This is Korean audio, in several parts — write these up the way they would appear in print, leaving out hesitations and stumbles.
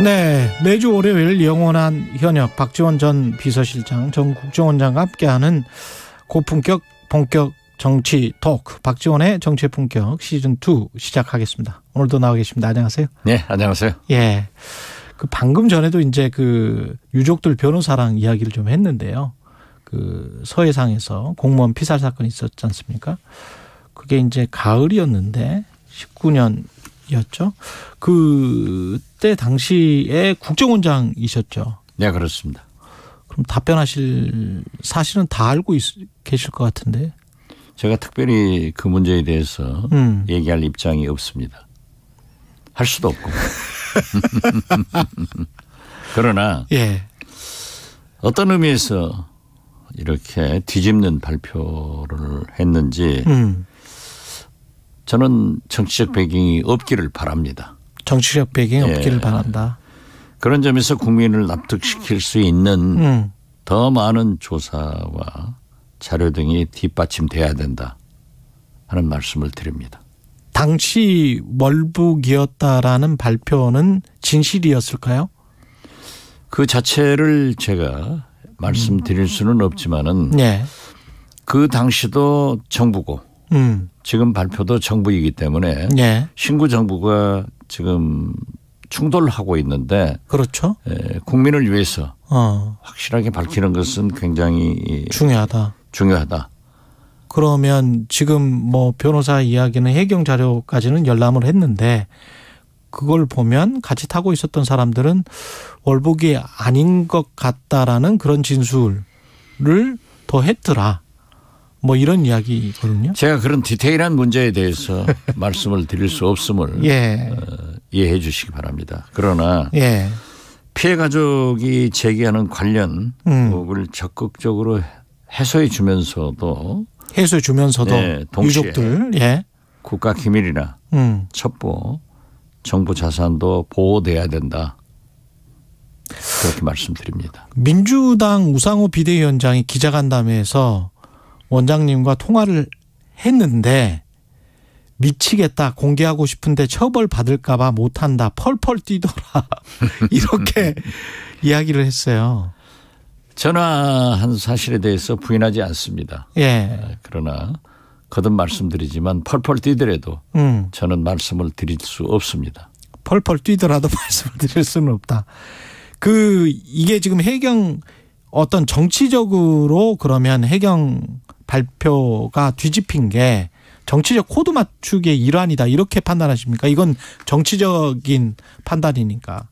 네, 매주 월요일 영원한 현역 박지원 전 비서실장, 전 국정원장과 함께하는 고품격 본격 정치 토크 박지원의 정치의 품격 시즌2 시작하겠습니다. 오늘도 나와 계십니다. 안녕하세요. 네, 안녕하세요. 예. 그 방금 전에도 이제 그 유족들 변호사랑 이야기를 좀 했는데요. 그 서해상에서 공무원 피살 사건이 있었지 않습니까? 그게 이제 가을이었는데 19년이었죠. 그때 당시에 국정원장이셨죠. 네, 그렇습니다. 그럼 답변하실 사실은 다 알고 계실 것 같은데. 제가 특별히 그 문제에 대해서 얘기할 입장이 없습니다. 할 수도 없고. 그러나 예. 어떤 의미에서 이렇게 뒤집는 발표를 했는지 저는 정치적 배경이 없기를 바랍니다. 정치적 배경이 없기를 바란다. 그런 점에서 국민을 납득시킬 수 있는 더 많은 조사와 자료 등이 뒷받침돼야 된다 하는 말씀을 드립니다. 당시 월북이었다라는 발표는 진실이었을까요? 그 자체를 제가 말씀드릴 수는 없지만은 네. 그 당시도 정부고 지금 발표도 정부이기 때문에 네. 신구 정부가 지금 충돌하고 있는데 그렇죠. 국민을 위해서 확실하게 밝히는 것은 굉장히 중요하다. 그러면 지금 뭐 변호사 이야기는 해경 자료까지는 열람을 했는데 그걸 보면 같이 타고 있었던 사람들은 월북이 아닌 것 같다라는 그런 진술을 더 했더라. 뭐 이런 이야기거든요. 제가 그런 디테일한 문제에 대해서 말씀을 드릴 수 없음을 이해해 주시기 바랍니다. 그러나 피해 가족이 제기하는 관련 의혹을 적극적으로 해소해 주면서도 동시에 유족들 국가 기밀이나 첩보, 정부 자산도 보호돼야 된다. 그렇게 말씀드립니다. 민주당 우상호 비대위원장이 기자간담회에서 원장님과 통화를 했는데 미치겠다. 공개하고 싶은데 처벌받을까 봐 못한다. 펄펄 뛰더라. 이렇게 이야기를 했어요. 전화한 사실에 대해서 부인하지 않습니다. 그러나 거듭 말씀드리지만 펄펄 뛰더라도 저는 말씀을 드릴 수 없습니다. 펄펄 뛰더라도 말씀을 드릴 수는 없다. 이게 지금 해경 어떤 정치적으로 그러면 해경 발표가 뒤집힌 게 정치적 코드 맞추기의 일환이다. 이렇게 판단하십니까? 이건 정치적인 판단이니까.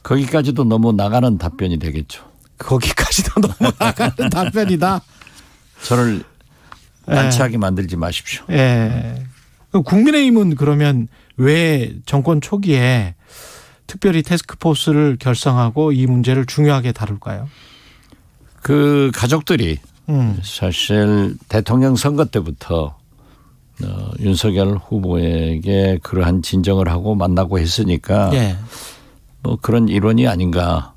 거기까지도 너무 나가는 답변이 되겠죠. 거기까지도 너무 나가는 답변이다. 저를 난처하게 만들지 마십시오. 국민의힘은 그러면 왜 정권 초기에 특별히 태스크포스를 결성하고 이 문제를 중요하게 다룰까요? 그 가족들이 사실 대통령 선거 때부터 윤석열 후보에게 그러한 진정을 하고 만나고 했으니까 뭐 그런 일원이 아닌가.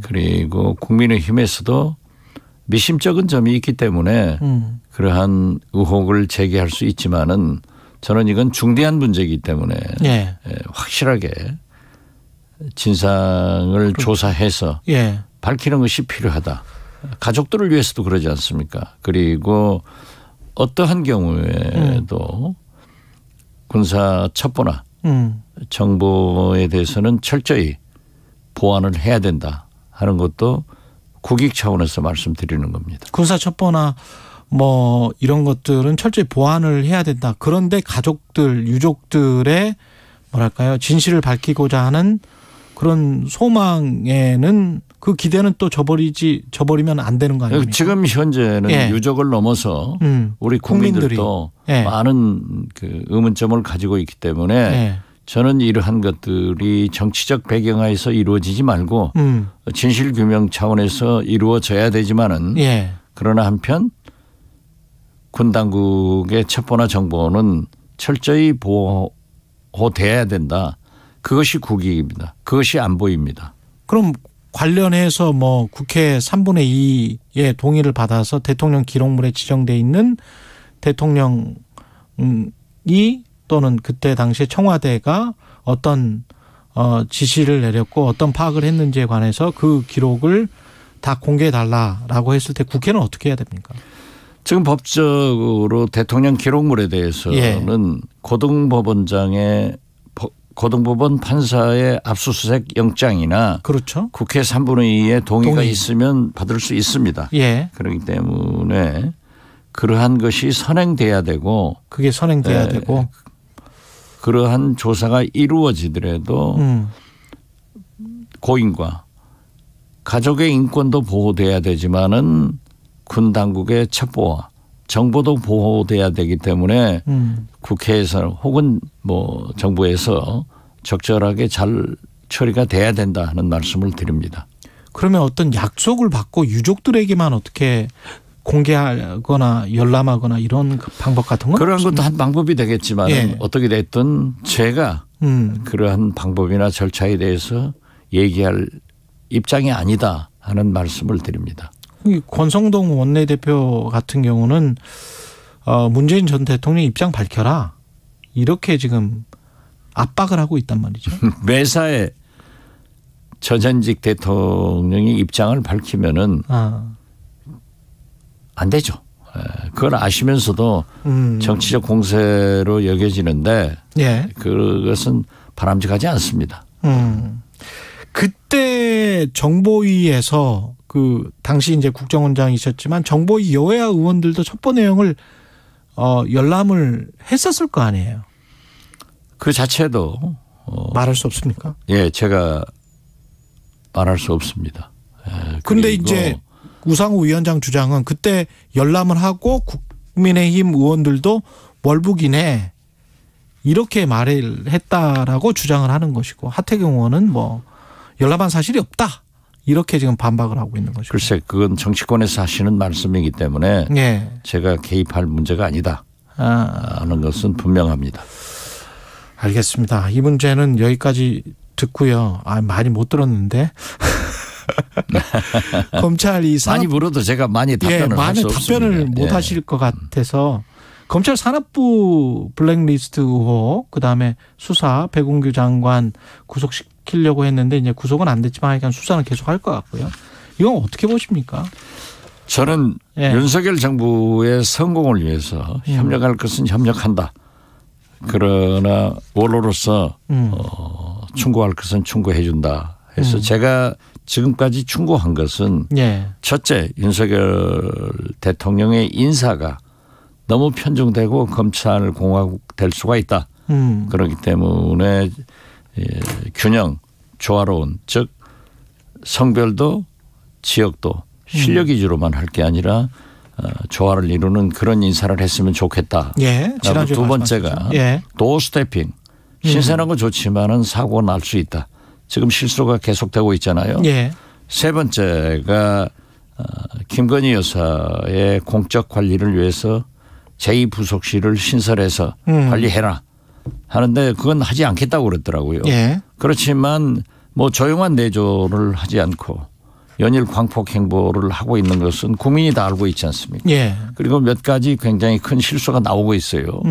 그리고 국민의힘에서도 미심쩍은 점이 있기 때문에 그러한 의혹을 제기할 수 있지만은 저는 이건 중대한 문제이기 때문에 확실하게 진상을 조사해서 밝히는 것이 필요하다. 가족들을 위해서도 그러지 않습니까? 그리고 어떠한 경우에도 군사 첩보나 정보에 대해서는 철저히 보완을 해야 된다 하는 것도 국익 차원에서 말씀드리는 겁니다. 군사 첩보나 뭐 이런 것들은 철저히 보완을 해야 된다. 그런데 가족들, 유족들의 뭐랄까요, 진실을 밝히고자 하는 그런 소망에는 그 기대는 또 저버리면 안 되는 거 아닙니까? 지금 현재는 유족을 넘어서 우리 국민들도 많은 그 의문점을 가지고 있기 때문에 저는 이러한 것들이 정치적 배경하에서 이루어지지 말고 진실규명 차원에서 이루어져야 되지만은 그러나 한편 군 당국의 첩보나 정보는 철저히 보호돼야 된다. 그것이 국익입니다. 그것이 안보입니다. 그럼 관련해서 뭐 국회 3분의 2의 동의를 받아서 대통령 기록물에 지정돼 있는 대통령이 또는 그때 당시에 청와대가 어떤 지시를 내렸고 어떤 파악을 했는지에 관해서 그 기록을 다 공개해달라라고 했을 때 국회는 어떻게 해야 됩니까? 지금 법적으로 대통령 기록물에 대해서는 고등법원 판사의 압수수색 영장이나 그렇죠. 국회 3분의 2의 동의가 있으면 받을 수 있습니다. 예. 그렇기 때문에 그러한 것이 선행돼야 되고 그게 선행돼야 되고 그러한 조사가 이루어지더라도 고인과 가족의 인권도 보호돼야 되지만은 군 당국의 첩보와 정보도 보호돼야 되기 때문에 국회에서 혹은 뭐 정부에서 적절하게 잘 처리가 돼야 된다 하는 말씀을 드립니다. 그러면 어떤 약속을 받고 유족들에게만 어떻게 공개하거나 열람하거나 이런 방법 같은 건 그런 것도 한 방법이 되겠지만 예. 어떻게 됐든 제가 그러한 방법이나 절차에 대해서 얘기할 입장이 아니다 하는 말씀을 드립니다. 권성동 원내대표 같은 경우는 문재인 전 대통령 입장 밝혀라 이렇게 지금 압박을 하고 있단 말이죠. 매사에 전현직 대통령이 입장을 밝히면은 안 되죠. 그걸 아시면서도 정치적 공세로 여겨지는데 예. 그것은 바람직하지 않습니다. 그때 정보위에서 그 당시 이제 국정원장이셨지만 정보위 여야 의원들도 첩보 내용을 열람을 했었을 거 아니에요. 그 자체도 말할 수 없습니까? 예, 제가 말할 수 없습니다. 그런데 이제 우상호 위원장 주장은 그때 열람을 하고 국민의힘 의원들도 월북이네 이렇게 말을 했다라고 주장을 하는 것이고 하태경 의원은 뭐 열람한 사실이 없다. 이렇게 지금 반박을 하고 있는 것이죠. 글쎄 그건 정치권에서 하시는 말씀이기 때문에 네. 제가 개입할 문제가 아니다 하는 것은 분명합니다. 알겠습니다. 이 문제는 여기까지 듣고요. 많이 못 들었는데 검찰이 많이 물어도 제가 많이 답변을 할 수 없습니다. 답변을 못 하실 것 같아서 검찰 산업부 블랙리스트 의혹 그다음에 수사 백운규 장관 구속시키려고 했는데 이제 구속은 안 됐지만 하여간 수사는 계속 할 것 같고요. 이건 어떻게 보십니까? 저는 윤석열 정부의 성공을 위해서 협력할 것은 협력한다. 그러나 원로로서 충고할 것은 충고해 준다 해서 제가 지금까지 충고한 것은 첫째 윤석열 대통령의 인사가 너무 편중되고 검찰 공화국 될 수가 있다. 그렇기 때문에 균형 조화로운 즉 성별도 지역도 실력 위주로만 할 게 아니라 조화를 이루는 그런 인사를 했으면 좋겠다. 두 번째가 도어 스태핑 신선한 거 좋지만은 사고가 날 수 있다. 지금 실수가 계속되고 있잖아요. 세 번째가 김건희 여사의 공적 관리를 위해서 제2부속실을 신설해서 관리해라 하는데 그건 하지 않겠다고 그랬더라고요. 그렇지만 뭐 조용한 내조를 하지 않고 연일 광폭 행보를 하고 있는 것은 국민이 다 알고 있지 않습니까? 그리고 몇 가지 굉장히 큰 실수가 나오고 있어요.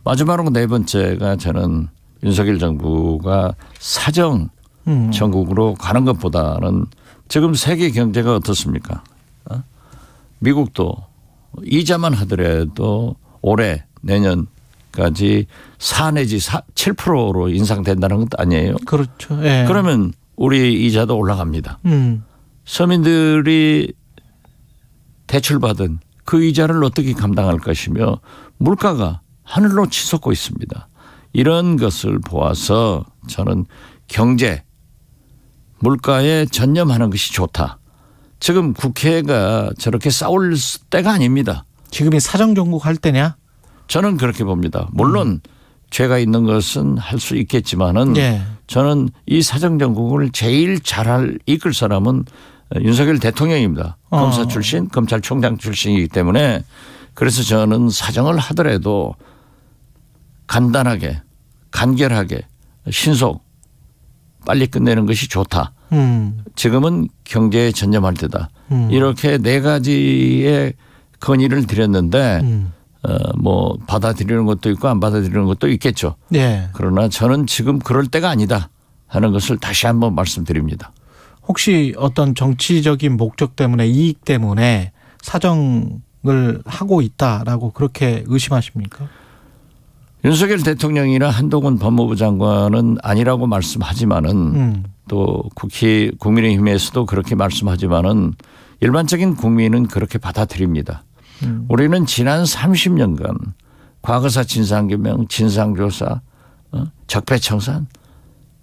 마지막으로 네 번째가 저는 윤석열 정부가 사정 전국으로 가는 것보다는 지금 세계 경제가 어떻습니까? 미국도 이자만 하더라도 올해 내년까지 4 내지 7%로 인상된다는 것도 아니에요. 그렇죠. 그러면 우리 이자도 올라갑니다. 서민들이 대출받은 그 이자를 어떻게 감당할 것이며 물가가 하늘로 치솟고 있습니다. 이런 것을 보아서 저는 경제, 물가에 전념하는 것이 좋다. 지금 국회가 저렇게 싸울 때가 아닙니다. 지금이 사정정국 할 때냐? 저는 그렇게 봅니다. 물론 죄가 있는 것은 할 수 있겠지만은 저는 이 사정정국을 제일 잘 이끌 사람은 윤석열 대통령입니다. 검사 출신, 검찰총장 출신이기 때문에 그래서 저는 사정을 하더라도 간단하게, 간결하게, 신속, 빨리 끝내는 것이 좋다. 지금은 경제에 전념할 때다. 이렇게 네 가지의 건의를 드렸는데 뭐 받아들이는 것도 있고 안 받아들이는 것도 있겠죠. 그러나 저는 지금 그럴 때가 아니다 하는 것을 다시 한번 말씀드립니다. 혹시 어떤 정치적인 목적 때문에 이익 때문에 사정을 하고 있다라고 그렇게 의심하십니까? 윤석열 대통령이나 한동훈 법무부 장관은 아니라고 말씀하지만은 또 국민의힘에서도 그렇게 말씀하지만은 일반적인 국민은 그렇게 받아들입니다. 우리는 지난 30년간 과거사 진상규명, 진상조사, 적폐청산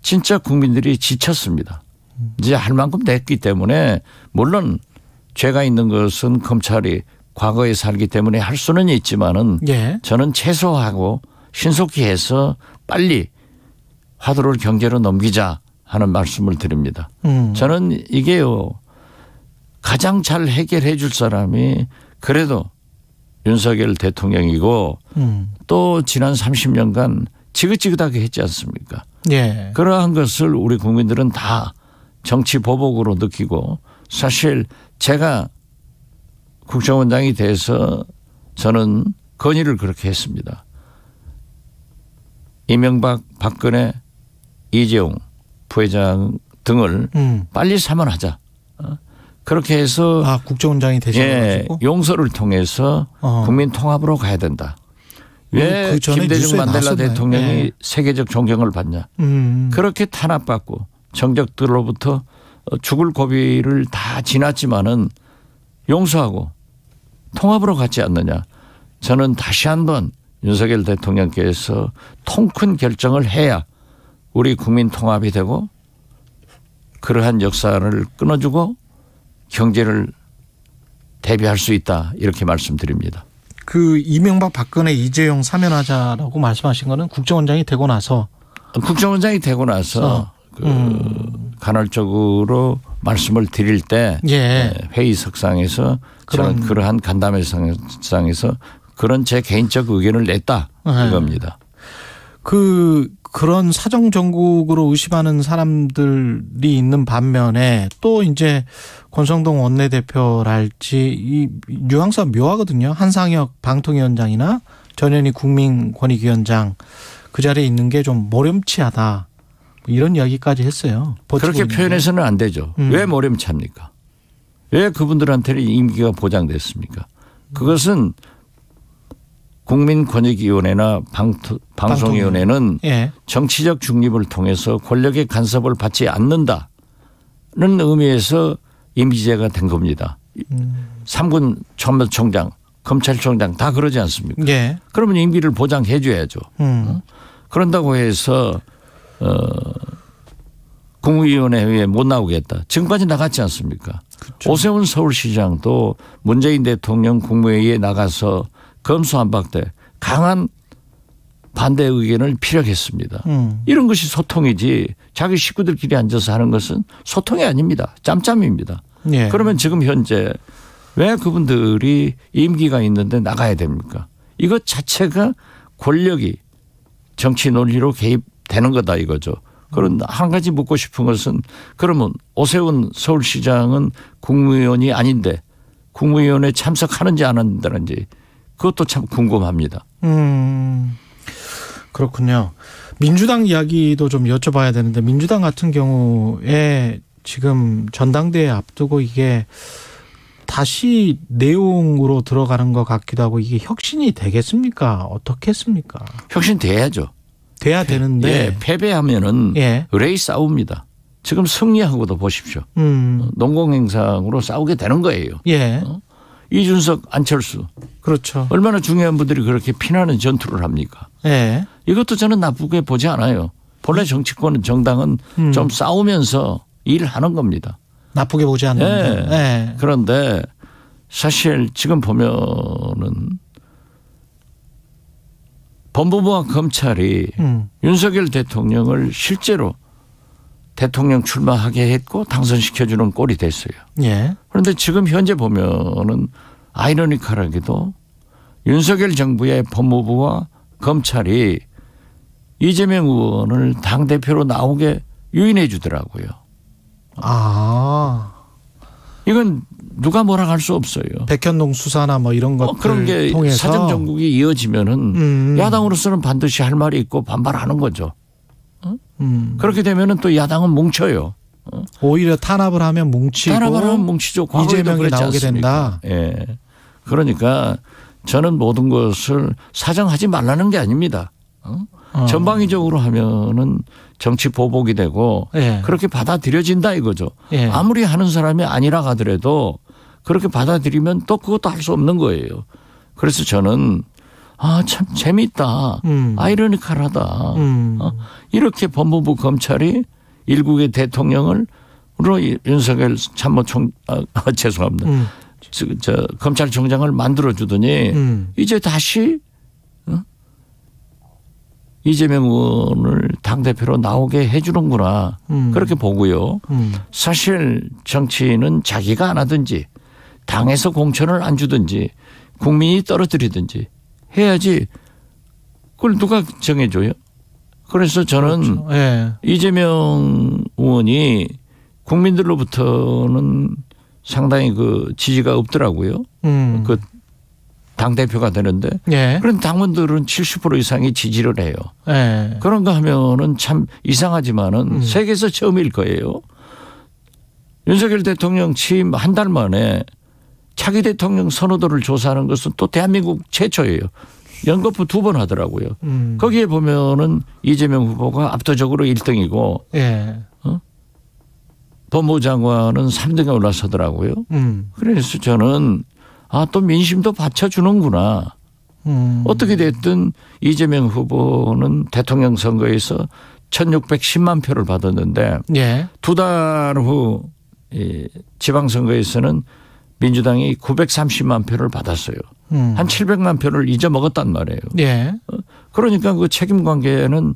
진짜 국민들이 지쳤습니다. 이제 할 만큼 됐기 때문에 물론 죄가 있는 것은 검찰이 과거에 살기 때문에 할 수는 있지만은 예. 저는 최소화하고 신속히 해서 빨리 화두를 경제로 넘기자 하는 말씀을 드립니다. 저는 이게요. 가장 잘 해결해 줄 사람이 그래도 윤석열 대통령이고 또 지난 30년간 지긋지긋하게 했지 않습니까? 예. 그러한 것을 우리 국민들은 다 정치 보복으로 느끼고 사실 제가 국정원장이 돼서 저는 건의를 그렇게 했습니다. 이명박, 박근혜, 이재용 부회장 등을 빨리 사면하자. 그렇게 해서 국정원장이 되셔가지고 용서를 통해서 국민 통합으로 가야 된다. 왜 김대중 만델라 대통령이 예. 세계적 존경을 받냐. 그렇게 탄압받고 정적들로부터 죽을 고비를 다 지났지만은 용서하고 통합으로 갔지 않느냐. 저는 다시 한번 윤석열 대통령께서 통큰 결정을 해야 우리 국민 통합이 되고 그러한 역사를 끊어주고 경제를 대비할 수 있다. 이렇게 말씀드립니다. 그 이명박 박근혜 이재용 사면하자라고 말씀하신 거는 국정원장이 되고 나서. 국정원장이 되고 나서 간헐적으로 말씀을 드릴 때 예. 회의석상에서 저는 그러한 간담회상에서 그런 제 개인적 의견을 냈다 이겁니다. 그런 사정 정국으로 의심하는 사람들이 있는 반면에 또 이제 권성동 원내대표랄지 이 뉘앙스가 묘하거든요. 한상혁 방통위원장이나 전현희 국민권익위원장 그 자리에 있는 게 좀 모렴치하다. 이런 이야기까지 했어요. 그렇게 표현해서는 안 되죠. 왜 모렴치합니까? 왜 그분들한테는 임기가 보장됐습니까? 그것은 국민권익위원회나 방송위원회는 예. 정치적 중립을 통해서 권력의 간섭을 받지 않는다는 의미에서 임기제가 된 겁니다. 3군 참모총장, 검찰총장 다 그러지 않습니까? 예. 그러면 임기를 보장해 줘야죠. 그런다고 해서 국무위원회에 못 나오겠다. 지금까지 나갔지 않습니까? 그렇죠. 오세훈 서울시장도 문재인 대통령 국무회의에 나가서 검수한박대 강한 반대 의견을 피력했습니다. 이런 것이 소통이지 자기 식구들끼리 앉아서 하는 것은 소통이 아닙니다. 짬짬입니다. 예. 그러면 지금 현재 왜 그분들이 임기가 있는데 나가야 됩니까? 이것 자체가 권력이 정치 논리로 개입되는 거다 이거죠. 그런 한 가지 묻고 싶은 것은 그러면 오세훈 서울시장은 국무위원이 아닌데 국무위원회에 참석하는지 안 한다는지 그것도 참 궁금합니다. 그렇군요. 민주당 이야기도 좀 여쭤봐야 되는데 민주당 같은 경우에 지금 전당대회 앞두고 이게 다시 내용으로 들어가는 것 같기도 하고 이게 혁신이 되겠습니까? 어떻겠습니까? 혁신 돼야죠. 돼야 되는데. 예, 패배하면은 예. 의뢰이 싸웁니다. 지금 승리하고도 보십시오. 농공행상으로 싸우게 되는 거예요. 예. 이준석, 안철수. 그렇죠. 얼마나 중요한 분들이 그렇게 피나는 전투를 합니까? 예. 이것도 저는 나쁘게 보지 않아요. 본래 정치권 정당은 좀 싸우면서 일하는 겁니다. 나쁘게 보지 않는데. 예. 예. 그런데 사실 지금 보면은 법무부와 검찰이 윤석열 대통령을 실제로 대통령 출마하게 했고 당선시켜주는 꼴이 됐어요. 예. 그런데 지금 현재 보면은 아이러니컬하게도 윤석열 정부의 법무부와 검찰이 이재명 의원을 당대표로 나오게 유인해 주더라고요. 아. 이건 누가 뭐라 할 수 없어요. 백현동 수사나 뭐 이런 것들 그런 게 통해서 사정 정국이 이어지면은 야당으로서는 반드시 할 말이 있고 반발하는 거죠. 그렇게 되면은 또 야당은 뭉쳐요. 오히려 탄압을 하면 뭉치고 탄압을 하면 뭉치죠. 이재명이 나오게 된다. 예. 그러니까 저는 모든 것을 사정하지 말라는 게 아닙니다. 전방위적으로 하면은 정치 보복이 되고 예. 그렇게 받아들여진다 이거죠. 예. 아무리 하는 사람이 아니라 하더라도 그렇게 받아들이면 또 그것도 할 수 없는 거예요. 그래서 저는 참 재미있다. 아이러니컬하다. 이렇게 법무부 검찰이 일국의 대통령을 윤석열 죄송합니다. 검찰총장을 만들어주더니 이제 다시 이재명 의원을 당대표로 나오게 해 주는구나. 그렇게 보고요. 사실 정치인은 자기가 안 하든지 당에서 공천을 안 주든지 국민이 떨어뜨리든지 해야지 그걸 누가 정해줘요. 그래서 저는 그렇죠. 예. 이재명 의원이 국민들로부터는 상당히 그 지지가 없더라고요. 그 당대표가 되는데. 예. 그런 당원들은 70% 이상이 지지를 해요. 예. 그런가 하면은 참 이상하지만은 세계에서 처음일 거예요. 윤석열 대통령 취임 한 달 만에 차기 대통령 선호도를 조사하는 것은 또 대한민국 최초예요. 연거푸 2번 하더라고요. 거기에 보면은 이재명 후보가 압도적으로 1등이고 예. 법무부 장관은 3등에 올라서더라고요. 그래서 저는 또 민심도 받쳐주는구나. 어떻게 됐든 이재명 후보는 대통령 선거에서 1610만 표를 받았는데 예. 2달 후 지방선거에서는 민주당이 930만 표를 받았어요. 한 700만 표를 잊어먹었단 말이에요. 예. 그러니까 그 책임 관계는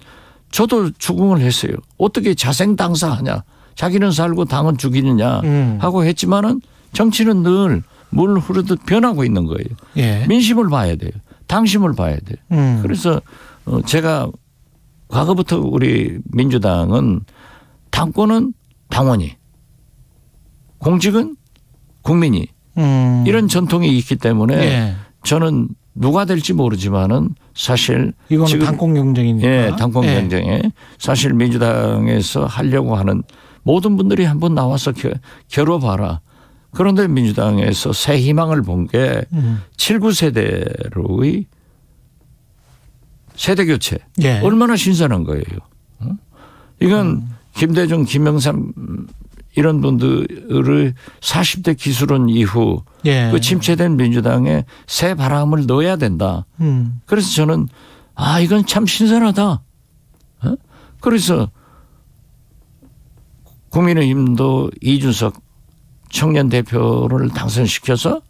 저도 추궁을 했어요. 어떻게 자생당사하냐. 자기는 살고 당은 죽이느냐 하고 했지만은 정치는 늘 물 흐르듯 변하고 있는 거예요. 예. 민심을 봐야 돼요. 당심을 봐야 돼요. 그래서 제가 과거부터 우리 민주당은 당권은 당원이 공직은 국민이 이런 전통이 있기 때문에 예. 저는 누가 될지 모르지만은 사실 이거는 지금 당권 경쟁이니까. 예, 당권 경쟁에 사실 민주당에서 하려고 하는 모든 분들이 한번 나와서 겨뤄봐라. 그런데 민주당에서 새 희망을 본 게 79세대로의 세대 교체. 예. 얼마나 신선한 거예요. 이건 김대중, 김영삼 이런 분들을 40대 기술원 이후 예. 그 침체된 민주당에 새 바람을 넣어야 된다. 그래서 저는 이건 참 신선하다. 그래서 국민의힘도 이준석 청년 대표를 당선시켜서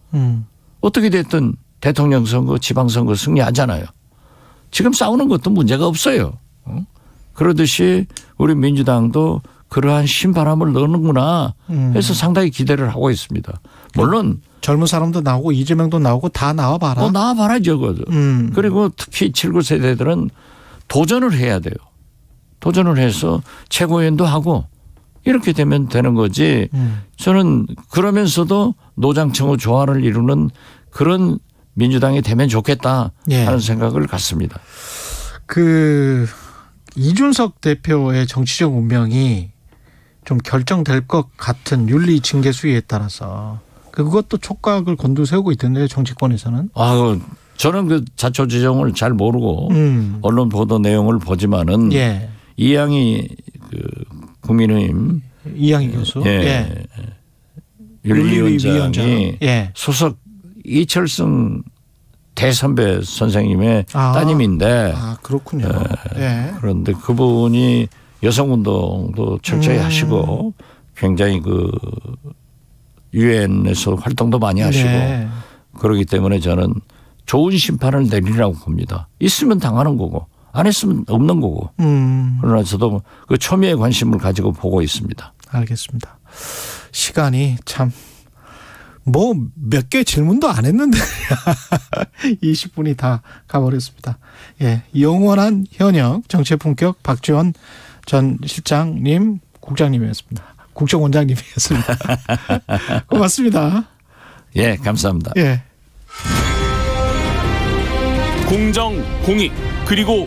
어떻게 됐든 대통령 선거, 지방선거 승리하잖아요. 지금 싸우는 것도 문제가 없어요. 그러듯이 우리 민주당도 그러한 신바람을 넣는구나 해서 상당히 기대를 하고 있습니다. 물론 젊은 사람도 나오고 이재명도 나오고 다 나와봐라. 나와봐라죠. 그리고 특히 79세대들은 도전을 해야 돼요. 도전을 해서 최고위원도 하고 이렇게 되면 되는 거지. 저는 그러면서도 노장청의 조화를 이루는 그런 민주당이 되면 좋겠다 하는 생각을 갖습니다. 그 이준석 대표의 정치적 운명이 좀 결정될 것 같은 윤리 징계 수위에 따라서 그것도 촉각을 곤두세우고 있던데요, 정치권에서는. 저는 그 자초지종을 잘 모르고 언론 보도 내용을 보지만은 이양희 그 국민의힘 이양희 교수 윤리위원장이 소속 이철승 대선배 선생님의 따님인데 그렇군요. 그런데 그분이 여성운동도 철저히 하시고 굉장히 그 유엔에서 활동도 많이 하시고 그렇기 때문에 저는 좋은 심판을 내리라고 봅니다. 있으면 당하는 거고 안 했으면 없는 거고. 그러나 저도 그 초미의 관심을 가지고 보고 있습니다. 알겠습니다. 시간이 참 몇 개 질문도 안 했는데 20분이 다 가버렸습니다. 영원한 현역 정치의 품격 박지원 전 실장님, 국장님이었습니다. 국정원장님이었습니다. 고맙습니다. 감사합니다. 공정, 공익, 그리고